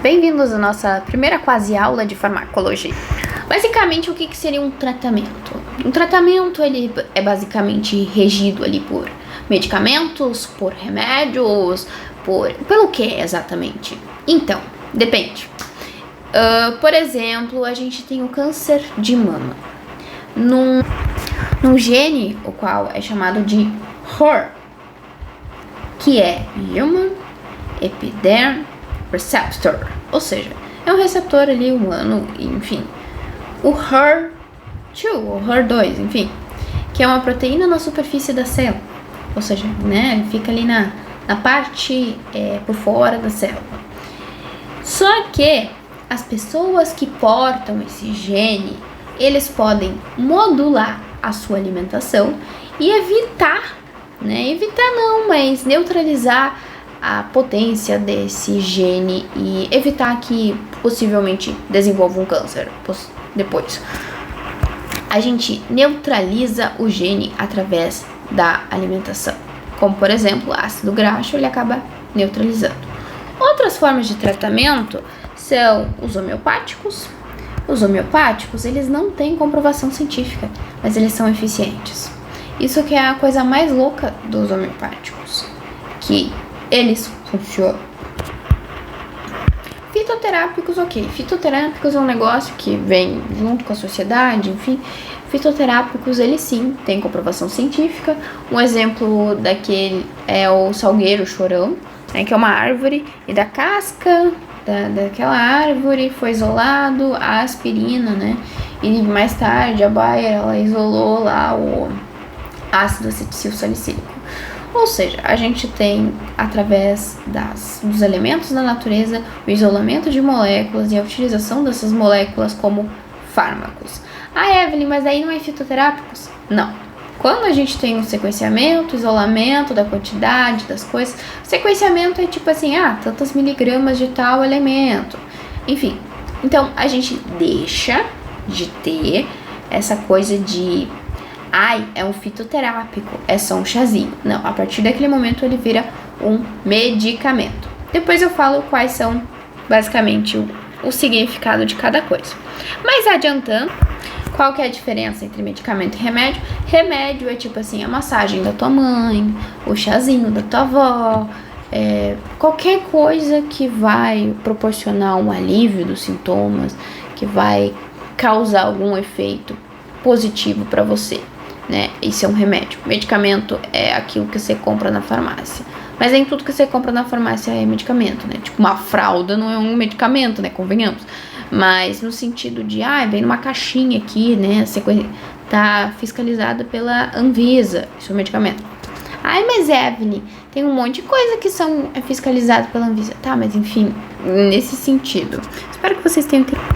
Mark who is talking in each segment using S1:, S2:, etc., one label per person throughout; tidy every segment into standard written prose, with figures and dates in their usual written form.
S1: Bem-vindos à nossa primeira quase aula de farmacologia. Basicamente, o que seria um tratamento? Um tratamento ele é basicamente regido ali por medicamentos, por remédios, pelo que exatamente? Então, depende. Por exemplo, a gente tem o câncer de mama. Num gene, o qual é chamado de HER, que é Human Epidermal Receptor, ou seja, é um receptor ali humano, enfim. O HER2, ou HER2, enfim, que é uma proteína na superfície da célula, ou seja, né, ele fica ali na parte por fora da célula. Só que as pessoas que portam esse gene, eles podem modular a sua alimentação e mas neutralizar a potência desse gene e evitar que possivelmente desenvolva um câncer depois. A gente neutraliza o gene através da alimentação, como por exemplo, ácido graxo, ele acaba neutralizando. Outras formas de tratamento são os homeopáticos. Os homeopáticos, eles não têm comprovação científica, mas eles são eficientes. Isso que é a coisa mais louca dos homeopáticos, que eles funcionam. Fitoterápicos, ok. Fitoterápicos é um negócio que vem junto com a sociedade, enfim. Fitoterápicos, eles sim têm comprovação científica. Um exemplo daquele é o salgueiro chorão, né, que é uma árvore, e da casca daquela árvore foi isolado a aspirina, né? E mais tarde a Bayer, ela isolou lá o ácido acetil salicílico. Ou seja, a gente tem, através dos elementos da natureza, o isolamento de moléculas e a utilização dessas moléculas como fármacos. Evelyn, mas aí não é fitoterápicos? Não. Quando a gente tem um sequenciamento, isolamento da quantidade das coisas, sequenciamento é tipo assim, tantos miligramas de tal elemento. Enfim, então a gente deixa de ter essa coisa de é um fitoterápico, é só um chazinho. Não, a partir daquele momento ele vira um medicamento. Depois eu falo quais são basicamente o significado de cada coisa. Mas adiantando, qual que é a diferença entre medicamento e remédio? Remédio é tipo assim, a massagem da tua mãe, o chazinho da tua avó, qualquer coisa que vai proporcionar um alívio dos sintomas, que vai causar algum efeito positivo para você, né? Isso é um remédio. Medicamento é aquilo que você compra na farmácia. Mas nem tudo que você compra na farmácia é medicamento, né? Tipo, uma fralda não é um medicamento, né? Convenhamos. Mas no sentido de, vem numa caixinha aqui, né? Tá fiscalizada pela Anvisa. Isso é um medicamento. Mas Evelyn, tem um monte de coisa que são fiscalizadas pela Anvisa. Tá, mas enfim, nesse sentido. Espero que vocês tenham entendido.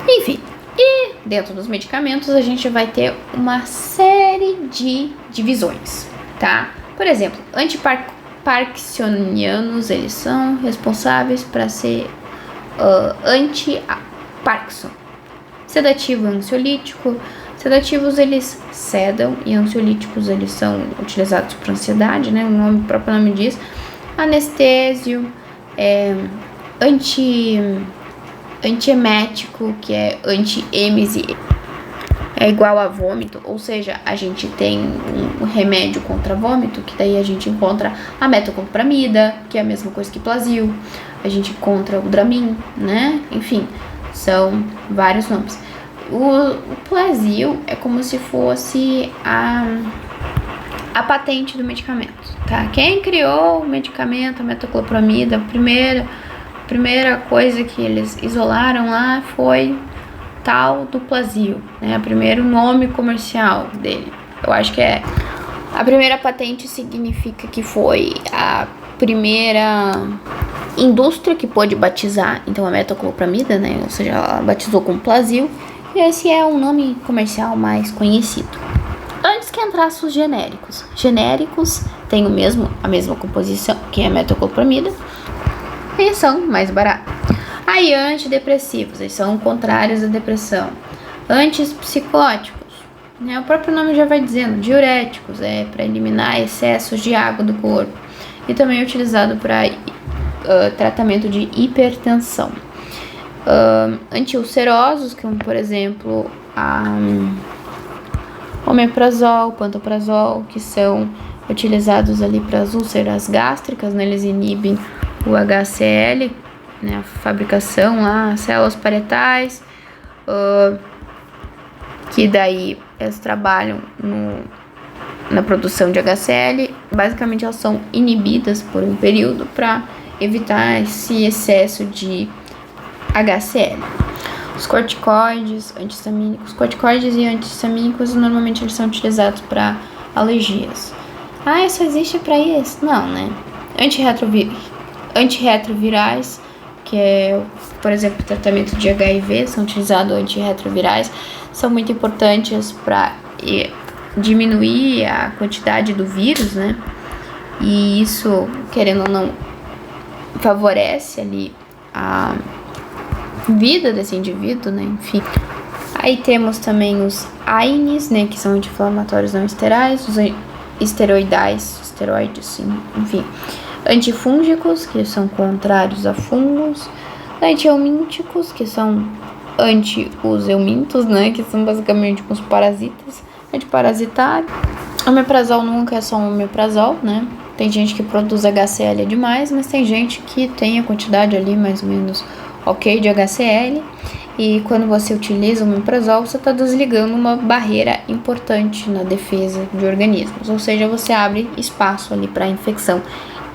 S1: Enfim. E dentro dos medicamentos a gente vai ter uma série de divisões, tá? Por exemplo, antiparkinsonianos, eles são responsáveis para ser anti-Parkinson. Sedativo e ansiolítico. Sedativos eles sedam e ansiolíticos eles são utilizados para ansiedade, né? O próprio nome diz. Anestésio, antiemético, que é anti-êmese, é igual a vômito, ou seja, a gente tem um remédio contra vômito, que daí a gente encontra a metoclopramida, que é a mesma coisa que Plasil, a gente encontra o Dramin, né? Enfim, são vários nomes. O Plasil é como se fosse a patente do medicamento, tá? Quem criou o medicamento, a metoclopramida, primeira coisa que eles isolaram lá foi tal do Plasil, né? O primeiro nome comercial dele. Eu acho que a primeira patente significa que foi a primeira indústria que pôde batizar, então a metoclopramida, né? Ou seja, ela batizou com Plasil, e esse é o nome comercial mais conhecido. Antes que entrassem os genéricos. Genéricos têm a mesma composição que a metoclopramida, e são mais baratos. Antidepressivos, eles são contrários à depressão. Antipsicóticos, né? O próprio nome já vai dizendo. Diuréticos, para eliminar excessos de água do corpo. E também é utilizado para tratamento de hipertensão. Antiulcerosos, como por exemplo omeprazol, pantoprazol, que são utilizados ali para as úlceras gástricas, né? Eles inibem o HCl, né? A fabricação lá, células parietais, que daí elas trabalham na produção de HCl. Basicamente elas são inibidas por um período para evitar esse excesso de HCl. Os corticoides, antistamínicos. Corticoides e antistamínicos normalmente eles são utilizados para alergias. Isso existe para isso? Não, né? Antirretrovirais, que é, por exemplo, o tratamento de HIV, são utilizados antirretrovirais, são muito importantes para diminuir a quantidade do vírus, né? E isso, querendo ou não, favorece ali a vida desse indivíduo, né? Enfim. Aí temos também os AINES, né? Que são anti-inflamatórios não esterais, os esteroides, enfim. Antifúngicos, que são contrários a fungos. Antieumínticos, que são os eumintos, né? Que são basicamente os parasitas. Antiparasitário. Omeprazol nunca é só um omeprazol, né? Tem gente que produz HCl demais, mas tem gente que tem a quantidade ali mais ou menos ok de HCl. E quando você utiliza o omeprazol, você está desligando uma barreira importante na defesa de organismos. Ou seja, você abre espaço ali para infecção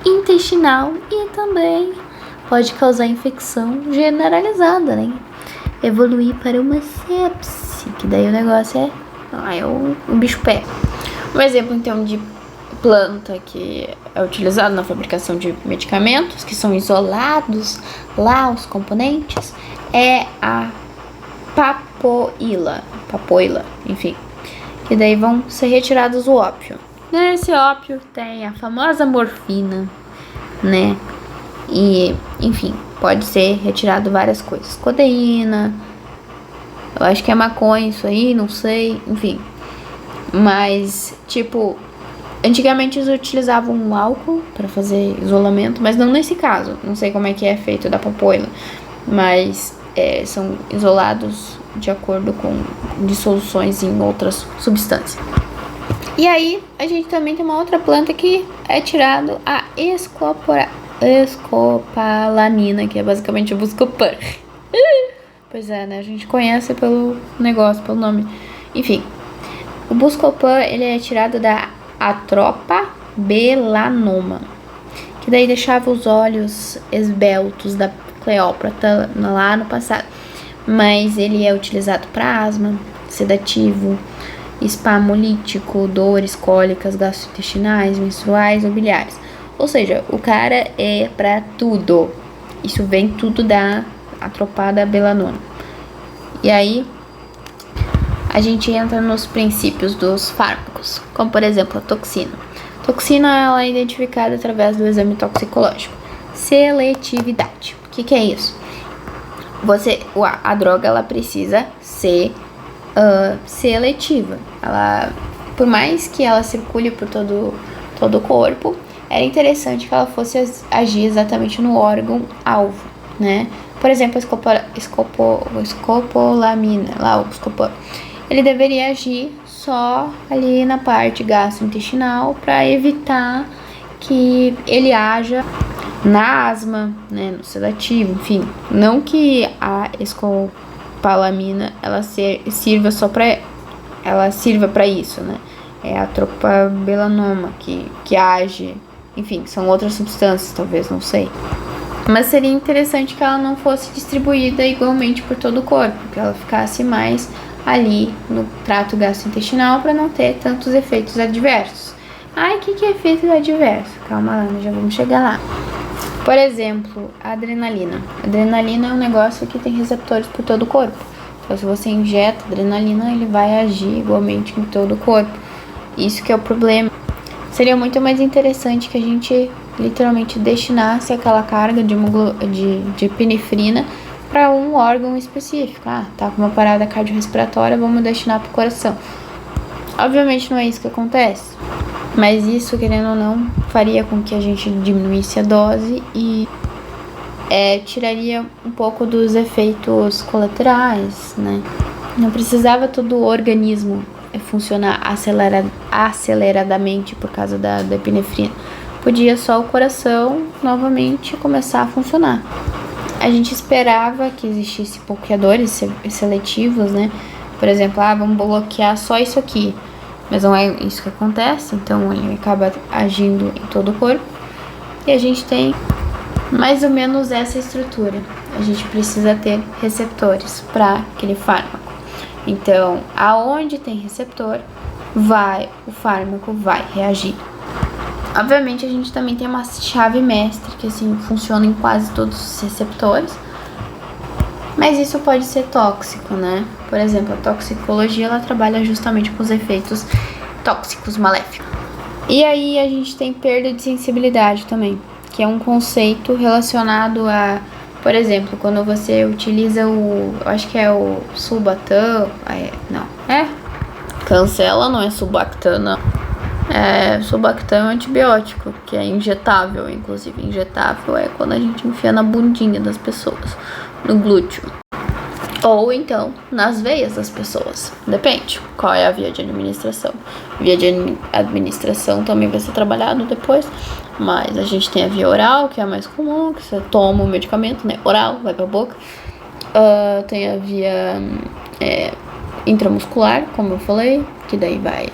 S1: intestinal e também pode causar infecção generalizada, né? Evoluir para uma sepse, que daí o negócio é o bicho pé. Um exemplo, então, de planta que é utilizado na fabricação de medicamentos, que são isolados lá os componentes, é a papoila, enfim, que daí vão ser retirados o ópio. Nesse ópio tem a famosa morfina, né? E, enfim, pode ser retirado várias coisas. Codeína, eu acho que é maconha isso aí, não sei, enfim. Mas, tipo, antigamente eles utilizavam um álcool para fazer isolamento, mas não nesse caso. Não sei como é que é feito da papoila, mas são isolados de acordo com dissoluções em outras substâncias. E aí, a gente também tem uma outra planta que é tirado a escopolamina, que é basicamente o Buscopan. Pois é, né? A gente conhece pelo negócio, pelo nome. Enfim, o Buscopan, ele é tirado da Atropa belanoma, que daí deixava os olhos esbeltos da Cleópatra lá no passado. Mas ele é utilizado para asma, sedativo, espasmolítico, dores cólicas gastrointestinais, menstruais ou biliares. Ou seja, o cara é para tudo. Isso vem tudo da Atropa belanoma. E aí a gente entra nos princípios dos fármacos, como por exemplo a toxina. Toxina ela é identificada através do exame toxicológico. Seletividade. O que é isso? A droga ela precisa ser seletiva. Por mais que ela circule por todo o corpo, era interessante que ela fosse agir exatamente no órgão alvo, né? Por exemplo, a escopolamina, lá o Buscopan, ele deveria agir só ali na parte gastrointestinal para evitar que ele haja na asma, né, no sedativo, enfim. Não que a escopolamina ela sirva só para isso, né? É a Atropa belanoma que age, enfim, são outras substâncias, talvez, não sei. Mas seria interessante que ela não fosse distribuída igualmente por todo o corpo, que ela ficasse mais ali no trato gastrointestinal para não ter tantos efeitos adversos. O que é efeito adverso? Calma lá, já vamos chegar lá. Por exemplo, a adrenalina. A adrenalina é um negócio que tem receptores por todo o corpo. Então, se você injeta adrenalina, ele vai agir igualmente em todo o corpo. Isso que é o problema. Seria muito mais interessante que a gente literalmente destinasse aquela carga de epinefrina para um órgão específico. Tá com uma parada cardiorrespiratória, vamos destinar para o coração. Obviamente não é isso que acontece, mas isso, querendo ou não, faria com que a gente diminuísse a dose e tiraria um pouco dos efeitos colaterais, né? Não precisava todo o organismo funcionar aceleradamente por causa da epinefrina. Podia só o coração novamente começar a funcionar. A gente esperava que existisse bloqueadores seletivos, né? Por exemplo, vamos bloquear só isso aqui. Mas não é isso que acontece, então ele acaba agindo em todo o corpo. E a gente tem mais ou menos essa estrutura. A gente precisa ter receptores para aquele fármaco. Então, aonde tem receptor, o fármaco vai reagir. Obviamente, a gente também tem uma chave mestre que assim funciona em quase todos os receptores. Mas isso pode ser tóxico, né? Por exemplo, a toxicologia ela trabalha justamente com os efeitos tóxicos maléficos. E aí a gente tem perda de sensibilidade também, que é um conceito relacionado a, por exemplo, quando você utiliza eu acho que é o Sulbactam, cancela, não é Sulbactam, não. Sulbactam é um antibiótico, que é injetável, inclusive. Injetável é quando a gente enfia na bundinha das pessoas, no glúteo. Ou então nas veias das pessoas. Depende qual é a via de administração. Via de administração também vai ser trabalhado depois. Mas a gente tem a via oral, que é a mais comum, que você toma o medicamento, né? Oral, vai pra boca. Tem a via intramuscular, como eu falei, que daí vai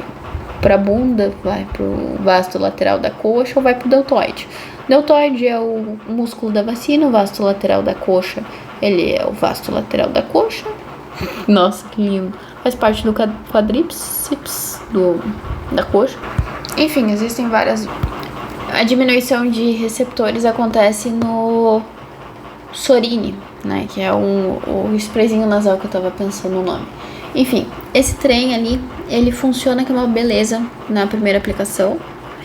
S1: pra bunda, vai pro vasto lateral da coxa ou vai pro deltoide. Deltoide é o músculo da vacina, o vasto lateral da coxa, ele é o vasto lateral da coxa. Nossa, que lindo. Faz parte do quadríceps da coxa. Enfim, existem várias. A diminuição de receptores acontece no Sorine, né? Que é o sprayzinho nasal que eu tava pensando no nome. Enfim, esse trem ali, ele funciona que é uma beleza na primeira aplicação.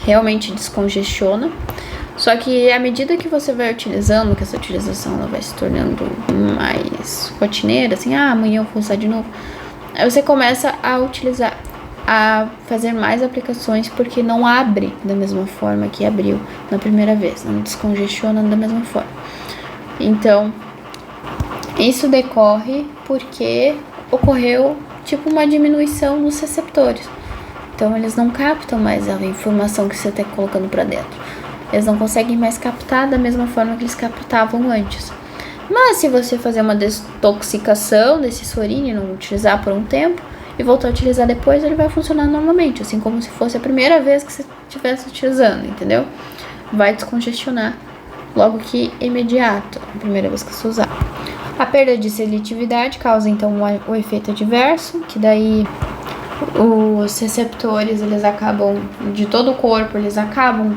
S1: Realmente descongestiona. Só que à medida que você vai utilizando, que essa utilização ela vai se tornando mais rotineira, assim, amanhã eu vou usar de novo. Aí você começa a fazer mais aplicações porque não abre da mesma forma que abriu na primeira vez, não descongestiona da mesma forma. Então, isso decorre porque ocorreu tipo uma diminuição nos receptores. Então, eles não captam mais a informação que você está colocando para dentro. Eles não conseguem mais captar da mesma forma que eles captavam antes. Mas se você fazer uma desintoxicação desse Sorine, não utilizar por um tempo e voltar a utilizar depois, ele vai funcionar normalmente, assim como se fosse a primeira vez que você estivesse utilizando, entendeu? Vai descongestionar logo que imediato, a primeira vez que você usar. A perda de seletividade causa então o efeito adverso, que daí os receptores, eles acabam, de todo o corpo, eles acabam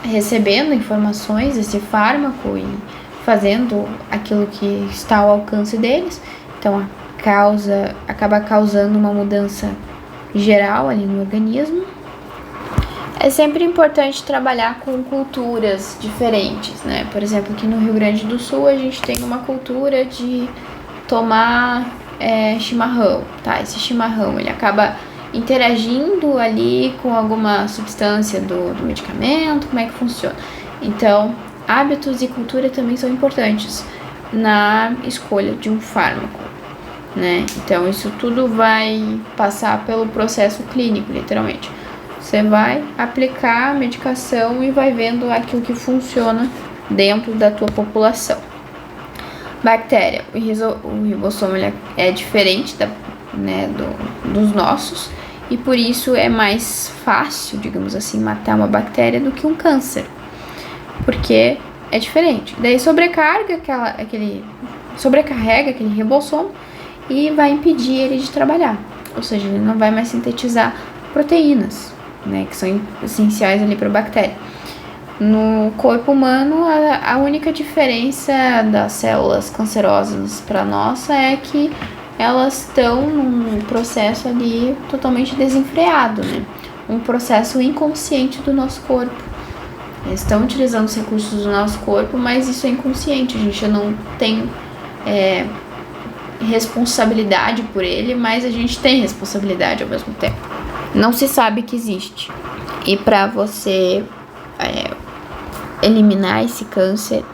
S1: recebendo informações desse fármaco e fazendo aquilo que está ao alcance deles. Então acaba causando uma mudança geral ali no organismo. É sempre importante trabalhar com culturas diferentes, né? Por exemplo, aqui no Rio Grande do Sul a gente tem uma cultura de tomar chimarrão, tá? Esse chimarrão, ele acaba interagindo ali com alguma substância do medicamento, como é que funciona? Então, hábitos e cultura também são importantes na escolha de um fármaco, né? Então, isso tudo vai passar pelo processo clínico, literalmente. Você vai aplicar a medicação e vai vendo aquilo que funciona dentro da tua população. Bactéria, o ribossomo é diferente dos nossos e por isso é mais fácil, digamos assim, matar uma bactéria do que um câncer, porque é diferente. Daí sobrecarrega aquele ribossomo e vai impedir ele de trabalhar, ou seja, ele não vai mais sintetizar proteínas, né, que são essenciais ali para a bactéria. No corpo humano, a única diferença das células cancerosas para a nossa é que elas estão num processo ali totalmente desenfreado, né? Um processo inconsciente do nosso corpo. Eles estão utilizando os recursos do nosso corpo, mas isso é inconsciente. A gente não tem responsabilidade por ele, mas a gente tem responsabilidade ao mesmo tempo. Não se sabe que existe. E para você eliminar esse câncer,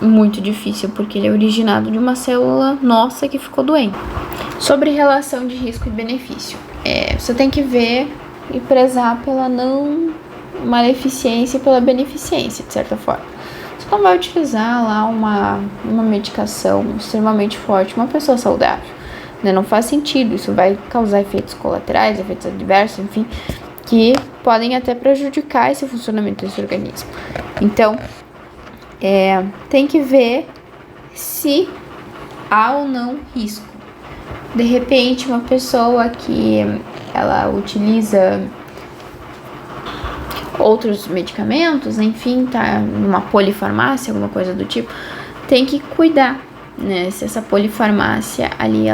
S1: muito difícil, porque ele é originado de uma célula nossa que ficou doente. Sobre relação de risco e benefício, você tem que ver e prezar pela não maleficência e pela beneficência, de certa forma. Você não vai utilizar lá uma medicação extremamente forte, uma pessoa saudável, né? Não faz sentido, isso vai causar efeitos colaterais, efeitos adversos, enfim, que podem até prejudicar esse funcionamento desse organismo. Então, tem que ver se há ou não risco. De repente, uma pessoa que ela utiliza outros medicamentos, enfim, tá numa polifarmácia, alguma coisa do tipo, tem que cuidar, né? Se essa polifarmácia ali,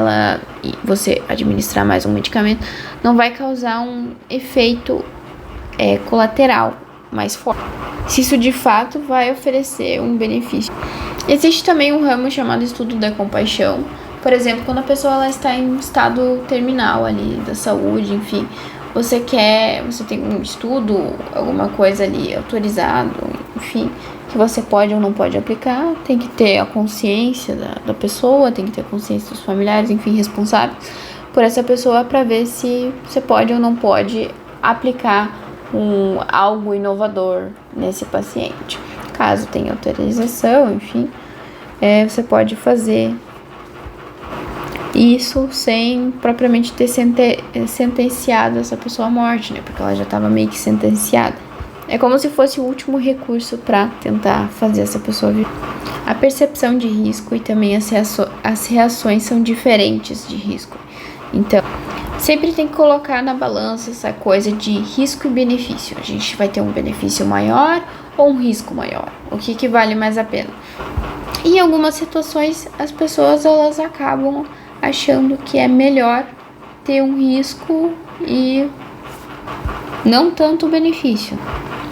S1: você administrar mais um medicamento, não vai causar um efeito colateral mais forte. Se isso de fato vai oferecer um benefício. Existe também um ramo chamado estudo da compaixão. Por exemplo, quando a pessoa ela está em estado terminal ali da saúde, enfim, você tem um estudo, alguma coisa ali autorizado, enfim, que você pode ou não pode aplicar, tem que ter a consciência da pessoa, tem que ter a consciência dos familiares, enfim, responsáveis por essa pessoa para ver se você pode ou não pode aplicar algo inovador nesse paciente. Caso tenha autorização, enfim, você pode fazer isso sem propriamente ter sentenciado essa pessoa à morte, né? Porque ela já estava meio que sentenciada. É como se fosse o último recurso para tentar fazer essa pessoa viver. A percepção de risco e também as reações são diferentes de risco. Então, sempre tem que colocar na balança essa coisa de risco e benefício. A gente vai ter um benefício maior ou um risco maior? O que vale mais a pena? E em algumas situações, as pessoas elas acabam achando que é melhor ter um risco e não tanto o benefício.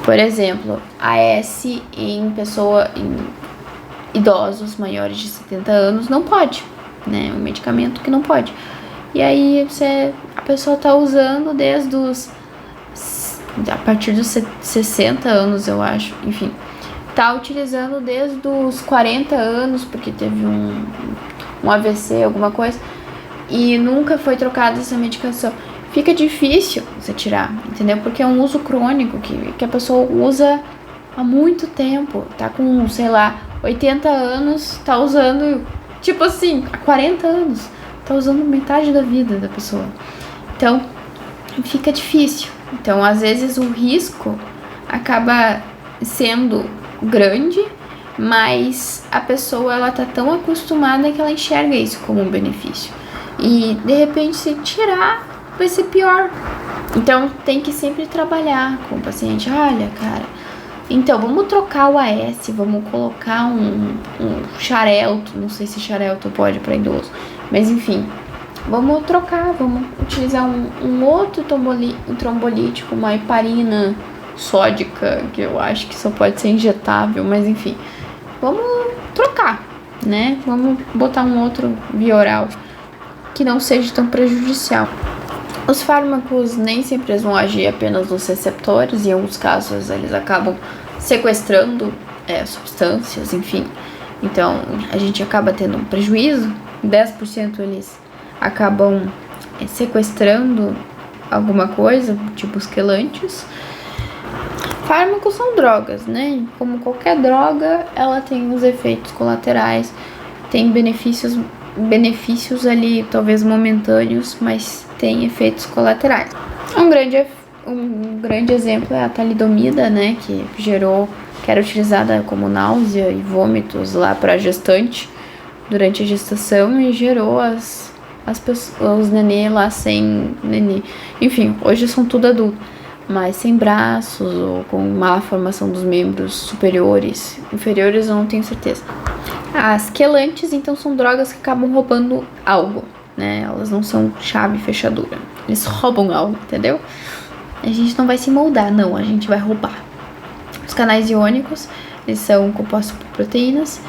S1: Por exemplo, AS em idosos maiores de 70 anos não pode, né? Um medicamento que não pode. E aí a pessoa tá usando a partir dos 60 anos, eu acho, enfim, tá utilizando desde os 40 anos, porque teve um AVC, alguma coisa, e nunca foi trocada essa medicação. Fica difícil você tirar, entendeu? Porque é um uso crônico que a pessoa usa há muito tempo, tá com, sei lá, 80 anos, tá usando, tipo assim, há 40 anos, tá usando metade da vida da pessoa. Então, fica difícil. Então, às vezes, o risco acaba sendo grande, mas a pessoa ela tá tão acostumada que ela enxerga isso como um benefício. E de repente se tirar vai ser pior. Então tem que sempre trabalhar com o paciente. Olha, cara, então vamos trocar o AS, vamos colocar um xarelto, não sei se xarelto pode para idoso, mas enfim, vamos trocar, vamos utilizar um outro trombolítico, uma heparina sódica, que eu acho que só pode ser injetável, mas enfim, vamos trocar, né? Vamos botar um outro via oral que não seja tão prejudicial. Os fármacos nem sempre vão agir apenas nos receptores, em alguns casos eles acabam sequestrando substâncias, enfim. Então a gente acaba tendo um prejuízo, 10% eles acabam sequestrando alguma coisa, tipo os quelantes. Fármacos são drogas, né? Como qualquer droga, ela tem os efeitos colaterais, tem benefícios ali, talvez momentâneos, mas tem efeitos colaterais. Um grande exemplo é a talidomida, né? Que era utilizada como náusea e vômitos lá para gestante durante a gestação e gerou os nenê lá sem nenê. Enfim, hoje são tudo adultos, mas sem braços ou com má formação dos membros superiores. Inferiores eu não tenho certeza. As quelantes, então, são drogas que acabam roubando algo, né? Elas não são chave e fechadura. Eles roubam algo, entendeu? A gente não vai se moldar, não. A gente vai roubar. Os canais iônicos, eles são compostos por proteínas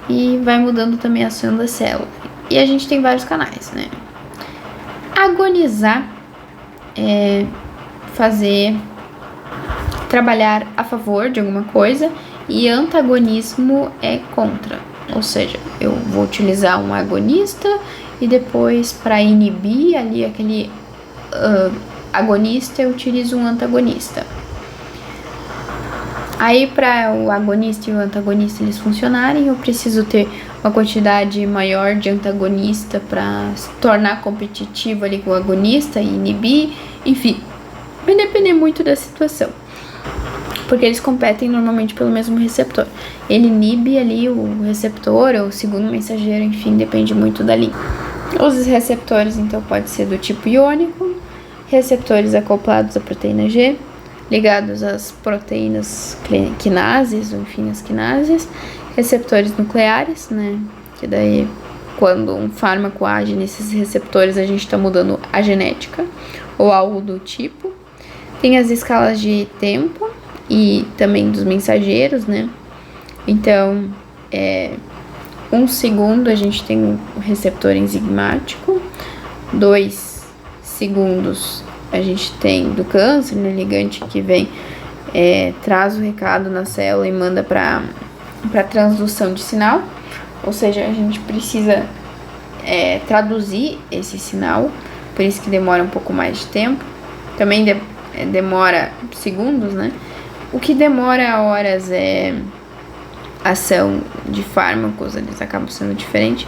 S1: e vai mudando também a ação da célula. E a gente tem vários canais, né? Agonizar trabalhar a favor de alguma coisa E antagonismo é contra, ou seja, eu vou utilizar um agonista e depois para inibir ali aquele agonista eu utilizo um antagonista. Aí para o agonista e o antagonista eles funcionarem, eu preciso ter uma quantidade maior de antagonista para se tornar competitivo ali com o agonista e inibir, enfim, vai depender muito da situação. Porque eles competem normalmente pelo mesmo receptor. Ele inibe ali o receptor ou o segundo mensageiro, enfim, depende muito da linha. Os receptores, então, pode ser do tipo iônico, receptores acoplados à proteína G, ligados às proteínas quinases, ou enfim, as quinases, receptores nucleares, né, que daí, quando um fármaco age nesses receptores, a gente está mudando a genética, ou algo do tipo. Tem as escalas de tempo, e também dos mensageiros, né? Então, 1 segundo a gente tem o receptor enzimático, 2 segundos a gente tem do câncer, né? Ligante que vem, traz o recado na célula e manda para transdução de sinal, ou seja, a gente precisa traduzir esse sinal, por isso que demora um pouco mais de tempo, também demora segundos, né? O que demora horas é ação de fármacos, eles acabam sendo diferentes.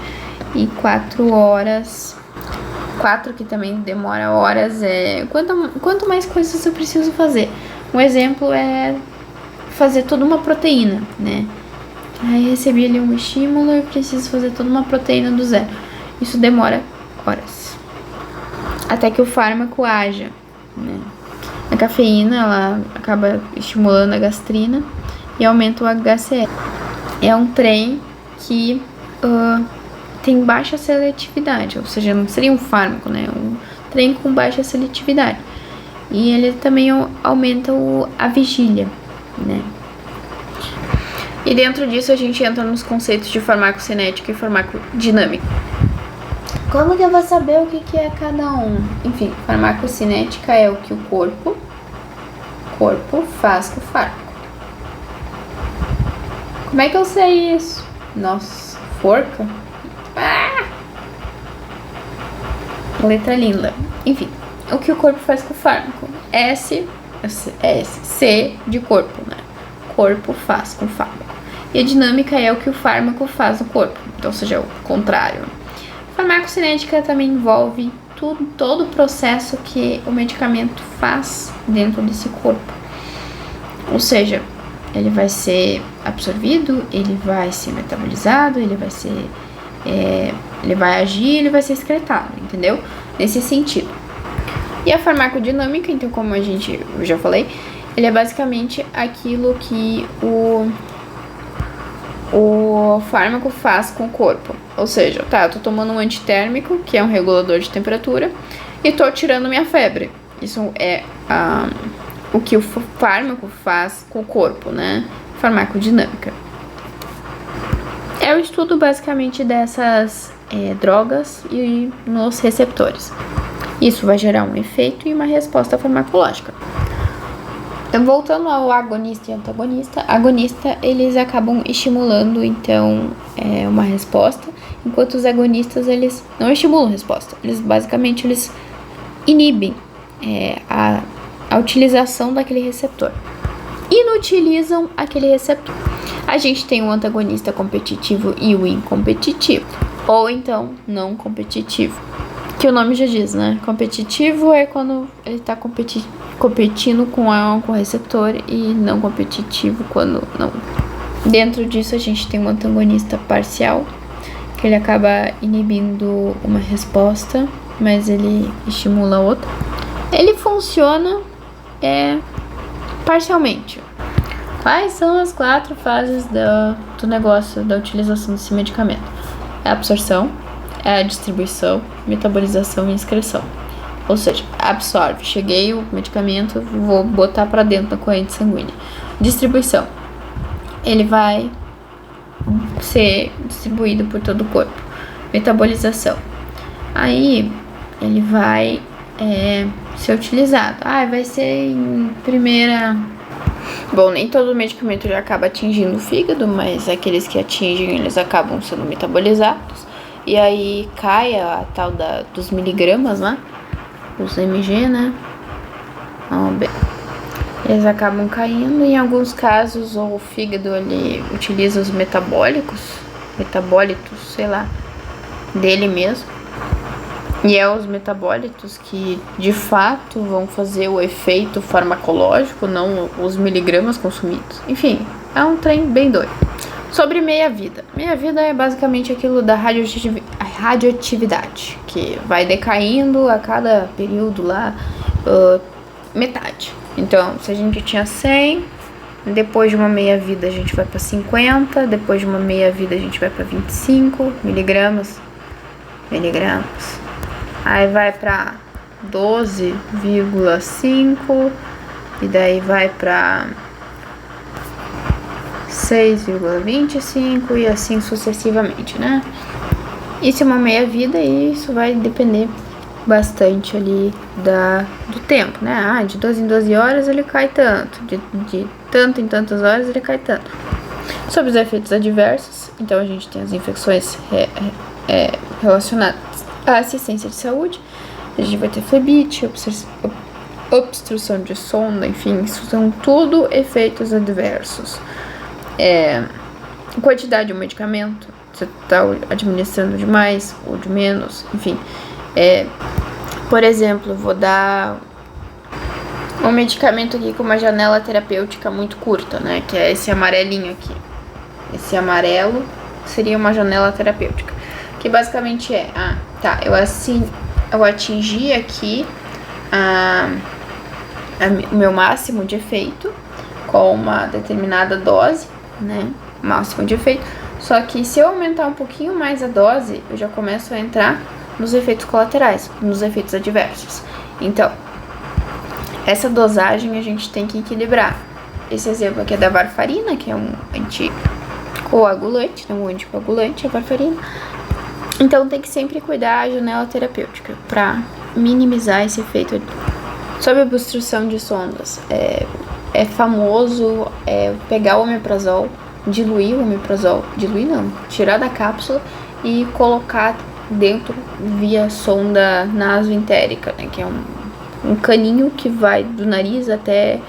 S1: E 4 horas, 4 que também demora horas, quanto mais coisas eu preciso fazer. Um exemplo é fazer toda uma proteína, né? Aí recebi ali um estímulo e preciso fazer toda uma proteína do zero. Isso demora horas. Até que o fármaco haja, né? A cafeína, ela acaba estimulando a gastrina e aumenta o HCl. É um trem que tem baixa seletividade, ou seja, não seria um fármaco, né? Um trem com baixa seletividade. E ele também aumenta a vigília, né? E dentro disso a gente entra nos conceitos de farmacocinética e farmacodinâmica. Como que eu vou saber o que é cada um? Enfim, farmacocinética é o que o corpo faz com o fármaco. Como é que eu sei isso? Nossa, forca? Letra linda. Enfim, o que o corpo faz com o fármaco? C de corpo, né? Corpo faz com o fármaco. E a dinâmica é o que o fármaco faz no corpo. Então, ou seja, o contrário. Farmacocinética também envolve todo o processo que o medicamento faz dentro desse corpo. Ou seja, ele vai ser absorvido, ele vai ser metabolizado, ele vai agir, ele vai ser excretado, entendeu? Nesse sentido. E a farmacodinâmica, então, como eu já falei, ele é basicamente aquilo que o fármaco faz com o corpo. Ou seja, eu tô tomando um antitérmico, que é um regulador de temperatura, e tô tirando minha febre. Isso é o que o fármaco faz com o corpo, né? Farmacodinâmica. É o estudo basicamente dessas drogas e nos receptores. Isso vai gerar um efeito e uma resposta farmacológica. Então, voltando ao agonista e antagonista, agonista eles acabam estimulando então uma resposta, enquanto os agonistas eles não estimulam a resposta, eles basicamente inibem a utilização daquele receptor, inutilizam aquele receptor. A gente tem o antagonista competitivo e o incompetitivo, ou então não competitivo, que o nome já diz, né? Competitivo é quando ele está competindo com o receptor, e não competitivo quando não. Dentro disso a gente tem um antagonista parcial, que ele acaba inibindo uma resposta, mas ele estimula outra. Ele funciona parcialmente. Quais são as 4 fases do negócio da utilização desse medicamento? É a absorção, é a distribuição, metabolização e excreção. Ou seja, absorve, cheguei o medicamento, vou botar para dentro da corrente sanguínea. Distribuição, ele vai ser distribuído por todo o corpo. Metabolização, aí ele vai ser utilizado. Vai ser em primeira Bom, nem todo medicamento ele acaba atingindo o fígado, mas aqueles que atingem, eles acabam sendo metabolizados. E aí cai a tal dos miligramas lá, os mg, né? Eles acabam caindo. Em alguns casos, o fígado ele utiliza os metabólitos, sei lá, dele mesmo. E é os metabólitos que, de fato, vão fazer o efeito farmacológico, não os miligramas consumidos. Enfim, é um trem bem doido. Sobre meia-vida. Meia-vida é basicamente aquilo da radioatividade, que vai decaindo a cada período lá, metade. Então, se a gente tinha 100, depois de uma meia-vida a gente vai para 50, depois de uma meia-vida a gente vai para 25 miligramas. Aí vai para 12,5 e daí vai para 6,25 e assim sucessivamente, né? Isso é uma meia-vida e isso vai depender bastante ali do tempo, né? De 12 em 12 horas ele cai tanto, de tanto em tantas horas ele cai tanto. Sobre os efeitos adversos, então a gente tem as infecções relacionadas à assistência de saúde, a gente vai ter flebite, obstrução de sonda, enfim, isso são tudo efeitos adversos. Quantidade de um medicamento, você está administrando demais ou de menos, enfim. Por exemplo, vou dar um medicamento aqui com uma janela terapêutica muito curta, né? Que é esse amarelinho aqui. Esse amarelo seria uma janela terapêutica. Que basicamente eu atingi aqui o meu máximo de efeito com uma determinada dose, né? Máximo de efeito. Só que se eu aumentar um pouquinho mais a dose, eu já começo a entrar nos efeitos colaterais, nos efeitos adversos. Então, essa dosagem a gente tem que equilibrar. Esse exemplo aqui é da varfarina, que é um anticoagulante, né? Um anticoagulante, a varfarina. Então, tem que sempre cuidar a janela terapêutica para minimizar esse efeito. Sobre a obstrução de sondas, é famoso pegar o omeprazol, diluir o omeprazol, tirar da cápsula e colocar dentro via sonda nasoentérica, né, que é um caninho que vai do nariz até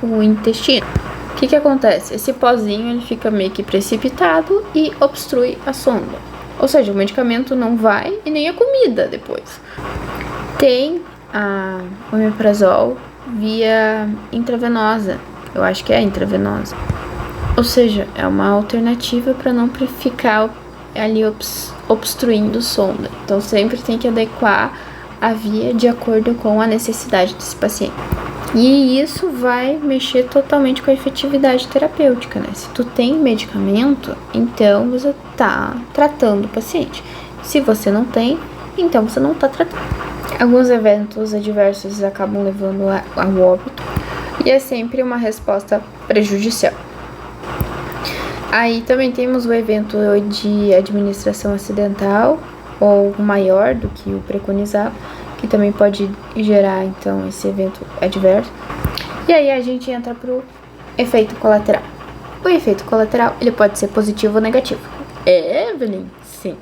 S1: o intestino. O que acontece? Esse pozinho ele fica meio que precipitado e obstrui a sonda. Ou seja, o medicamento não vai e nem a comida depois. Tem a omeprazol via intravenosa. Eu acho que é intravenosa. Ou seja, é uma alternativa para não ficar ali obstruindo sonda. Então sempre tem que adequar a via de acordo com a necessidade desse paciente. E isso vai mexer totalmente com a efetividade terapêutica, né? Se tu tem medicamento, então você tá tratando o paciente. Se você não tem, então você não tá tratando. Alguns eventos adversos acabam levando ao óbito e é sempre uma resposta prejudicial. Aí também temos o evento de administração acidental ou maior do que o preconizado, que também pode gerar então esse evento adverso. E aí a gente entra pro efeito colateral. O efeito colateral ele pode ser positivo ou negativo. Evelyn? Sim.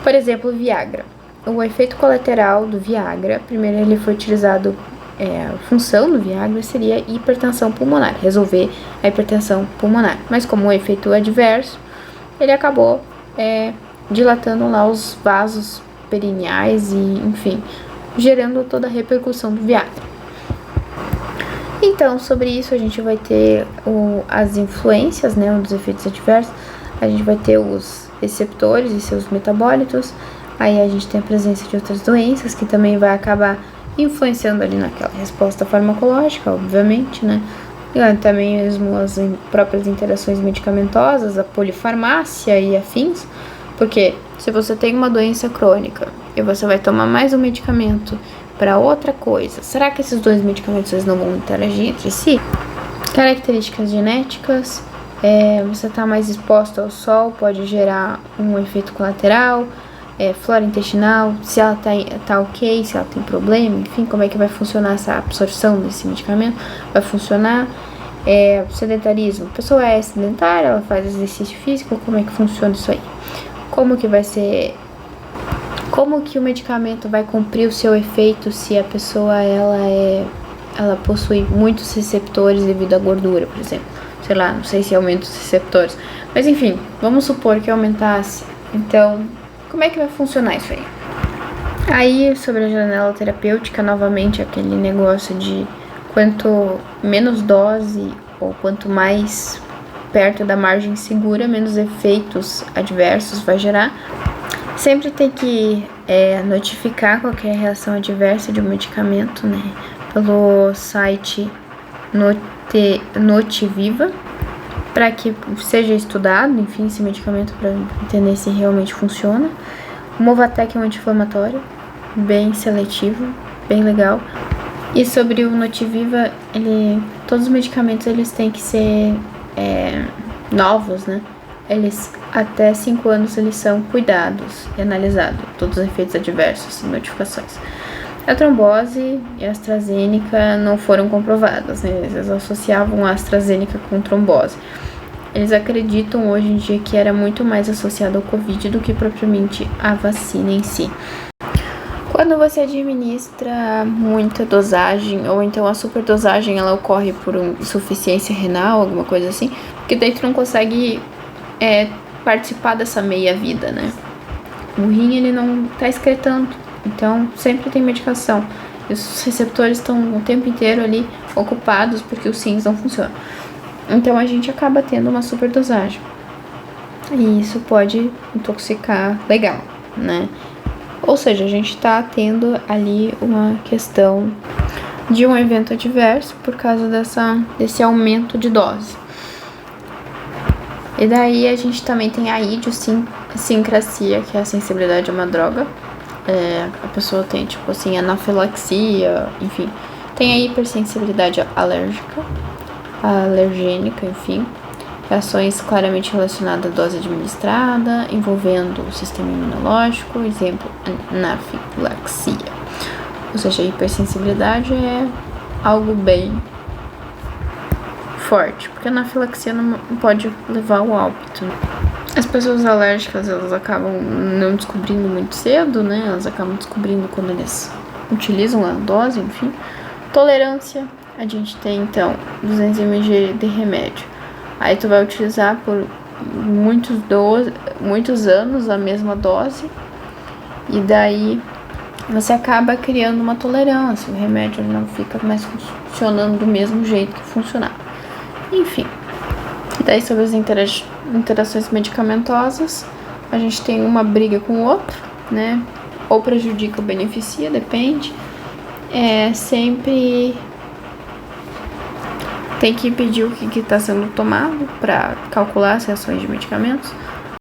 S1: Por exemplo, o Viagra. O efeito colateral do Viagra, primeiro ele foi utilizado, a função do Viagra seria hipertensão pulmonar, resolver a hipertensão pulmonar. Mas como o efeito adverso, ele acabou dilatando lá os vasos perineais e, enfim, gerando toda a repercussão do Viagra. Então, sobre isso a gente vai ter as influências, né, dos efeitos adversos. A gente vai ter os receptores e seus metabólitos. Aí a gente tem a presença de outras doenças que também vai acabar influenciando ali naquela resposta farmacológica, obviamente, né? E até mesmo as próprias interações medicamentosas, a polifarmácia e afins. Porque se você tem uma doença crônica e você vai tomar mais um medicamento para outra coisa, será que esses dois medicamentos eles não vão interagir entre si? Características genéticas, você está mais exposto ao sol, pode gerar um efeito colateral. Flora intestinal, se ela tá ok, se ela tem problema, enfim, como é que vai funcionar essa absorção desse medicamento, vai funcionar. Sedentarismo. A pessoa é sedentária, ela faz exercício físico, como é que funciona isso aí? Como que vai ser... Como que o medicamento vai cumprir o seu efeito se a pessoa, ela possui muitos receptores devido à gordura, por exemplo? Sei lá, não sei se aumenta os receptores. Mas enfim, vamos supor que aumentasse. Então, como é que vai funcionar isso aí? Aí, sobre a janela terapêutica, novamente, aquele negócio de quanto menos dose ou quanto mais perto da margem segura, menos efeitos adversos vai gerar. Sempre tem que notificar qualquer reação adversa de um medicamento, né? Pelo site Notiviva, para que seja estudado, enfim, esse medicamento para entender se realmente funciona. O Movatec é um anti-inflamatório, bem seletivo, bem legal. E sobre o Notiviva, todos os medicamentos eles têm que ser novos, né? Eles até 5 anos eles são cuidados e analisados, todos os efeitos adversos e notificações. A trombose e a AstraZeneca não foram comprovadas, né? Eles associavam a AstraZeneca com trombose. Eles acreditam hoje em dia que era muito mais associado ao Covid do que propriamente a vacina em si. Quando você administra muita dosagem, ou então a superdosagem, ela ocorre por insuficiência renal, alguma coisa assim, porque daí tu não consegue participar dessa meia-vida, né? O rim, ele não tá excretando, então sempre tem medicação. E os receptores estão o tempo inteiro ali ocupados porque os rins não funcionam. Então a gente acaba tendo uma superdosagem. E isso pode intoxicar legal, né? Ou seja, a gente tá tendo ali uma questão de um evento adverso por causa desse aumento de dose. E daí a gente também tem a idiosincrasia, que é a sensibilidade a uma droga. A pessoa tem, tipo assim, anafilaxia, enfim. Tem a hipersensibilidade alergênica, enfim. Reações claramente relacionadas à dose administrada, envolvendo o sistema imunológico, exemplo, anafilaxia. Ou seja, a hipersensibilidade é algo bem forte, porque a anafilaxia não pode levar ao óbito. As pessoas alérgicas, elas acabam não descobrindo muito cedo, né? Elas acabam descobrindo quando eles utilizam a dose, enfim. Tolerância, a gente tem então 200 mg de remédio. Aí tu vai utilizar por muitos anos a mesma dose, e daí você acaba criando uma tolerância. O remédio não fica mais funcionando do mesmo jeito que funcionava. Enfim, e daí sobre as interações medicamentosas, a gente tem uma briga com o outro, né? Ou prejudica ou beneficia, depende. Sempre tem que pedir o que está sendo tomado para calcular as reações de medicamentos.